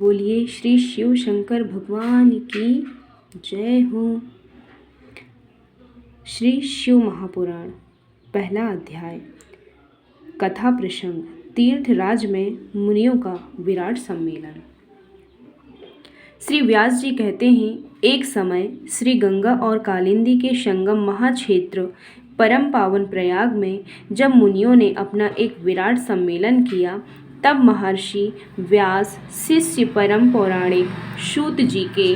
बोलिए श्री शिव शंकर भगवान की जय हो। श्री शिव महापुराण पहला अध्याय। कथा प्रसंग। तीर्थराज में मुनियों का विराट सम्मेलन। श्री व्यास जी कहते हैं, एक समय श्री गंगा और कालिंदी के संगम महाक्षेत्र परम पावन प्रयाग में जब मुनियों ने अपना एक विराट सम्मेलन किया, तब महर्षि व्यास शिष्य परम पौराणिक सूत जी के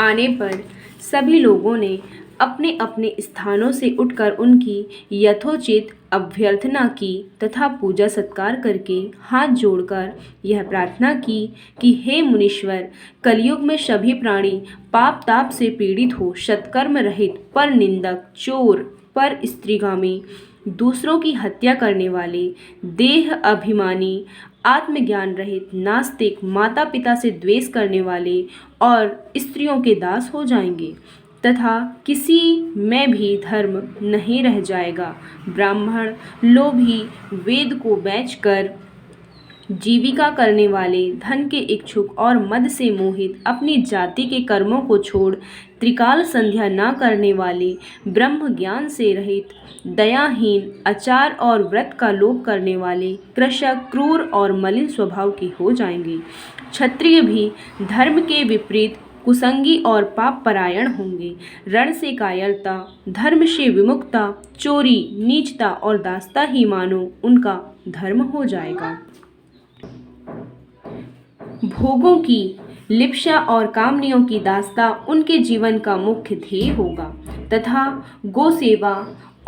आने पर सभी लोगों ने अपने अपने स्थानों से उठकर उनकी यथोचित अभ्यर्थना की तथा पूजा सत्कार करके हाथ जोड़कर यह प्रार्थना की कि हे मुनीश्वर, कलयुग में सभी प्राणी पाप ताप से पीड़ित हो, सत्कर्म रहित, पर निंदक, चोर, पर स्त्रीगामी, दूसरों की हत्या करने वाले, देह अभिमानी, आत्मज्ञान रहित, नास्तिक, माता पिता से द्वेष करने वाले और स्त्रियों के दास हो जाएंगे तथा किसी में भी धर्म नहीं रह जाएगा। ब्राह्मण, लोभी, वेद को बेचकर जीविका करने वाले, धन के इच्छुक और मद से मोहित, अपनी जाति के कर्मों को छोड़ त्रिकाल संध्या न करने वाले, ब्रह्म ज्ञान से रहित, दयाहीन, आचार और व्रत का लोप करने वाले, कृषक, क्रूर और मलिन स्वभाव के हो जाएंगे। क्षत्रिय भी धर्म के विपरीत कुसंगी और पाप परायण होंगे। रण से कायरता, धर्म से विमुखता, चोरी, नीचता और दासता ही मानो उनका धर्म हो जाएगा। भोगों की लिप्सा और कामनियों की दासता उनके जीवन का मुख्य ध्येय होगा तथा गो सेवा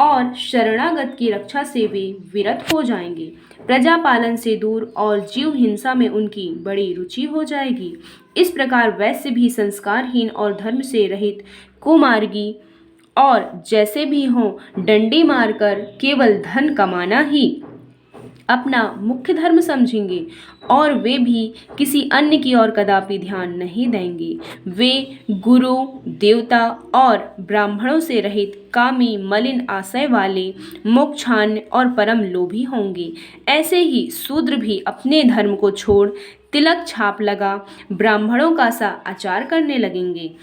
और शरणागत की रक्षा से वे विरत हो जाएंगे। प्रजा पालन से दूर और जीव हिंसा में उनकी बड़ी रुचि हो जाएगी। इस प्रकार वैश्य भी संस्कारहीन और धर्म से रहित, कुमार्गी और जैसे भी हों, डंडी मारकर केवल धन कमाना ही अपना मुख्य धर्म समझेंगे और वे भी किसी अन्य की ओर कदापि ध्यान नहीं देंगे। वे गुरु, देवता और ब्राह्मणों से रहित, कामी, मलिन आशय वाले, मोक्षान्य और परम लोभी होंगे। ऐसे ही शूद्र भी अपने धर्म को छोड़ तिलक छाप लगा ब्राह्मणों का सा आचार करने लगेंगे।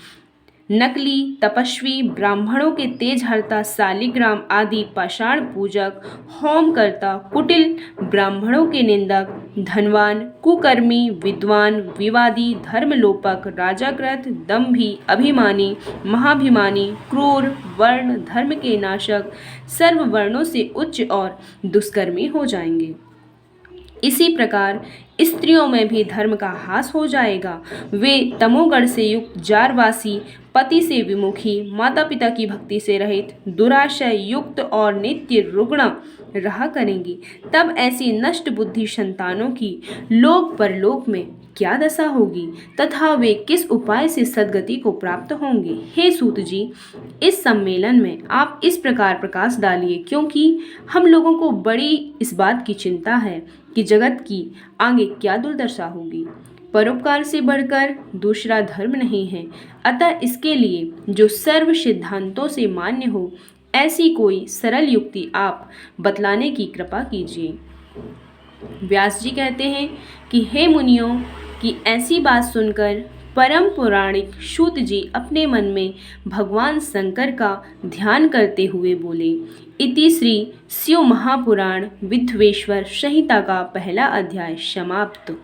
नकली तपस्वी, ब्राह्मणों के तेज हरता, शालिग्राम आदि पाषाण पूजक, होम करता, कुटिल, ब्राह्मणों के निंदक, धनवान, कुकर्मी, विद्वान, विवादी, धर्मलोपक, राजाकृत, दंभी, अभिमानी, महाभिमानी, क्रूर, वर्ण, धर्म के नाशक, सर्व वर्णों से उच्च और दुष्कर्मी हो जाएंगे। इसी प्रकार स्त्रियों में भी धर्म का ह्रास हो जाएगा। वे तमोगुण से युक्त, जारवासी, पति से विमुखी, माता पिता की भक्ति से रहित, दुराशय युक्त और नित्य रुग्ण रहा करेंगी। तब ऐसी नष्ट बुद्धि संतानों की लोक परलोक में क्या दशा होगी तथा वे किस उपाय से सद्गति को प्राप्त होंगे। हे सूत जी, इस सम्मेलन में आप इस प्रकार प्रकाश डालिए, क्योंकि हम लोगों को बड़ी इस बात की चिंता है कि जगत की आगे क्या दुर्दशा होगी। परोपकार से बढ़कर दूसरा धर्म नहीं है, अतः इसके लिए जो सर्व सिद्धांतों से मान्य हो, ऐसी कोई सरल युक्ति आप बतलाने की कृपा कीजिए। व्यास जी कहते हैं कि हे मुनियों की ऐसी बात सुनकर परम पौराणिक सूत जी अपने मन में भगवान शंकर का ध्यान करते हुए बोले। इति श्री शिव महापुराण विद्वेश्वर संहिता का पहला अध्याय समाप्त।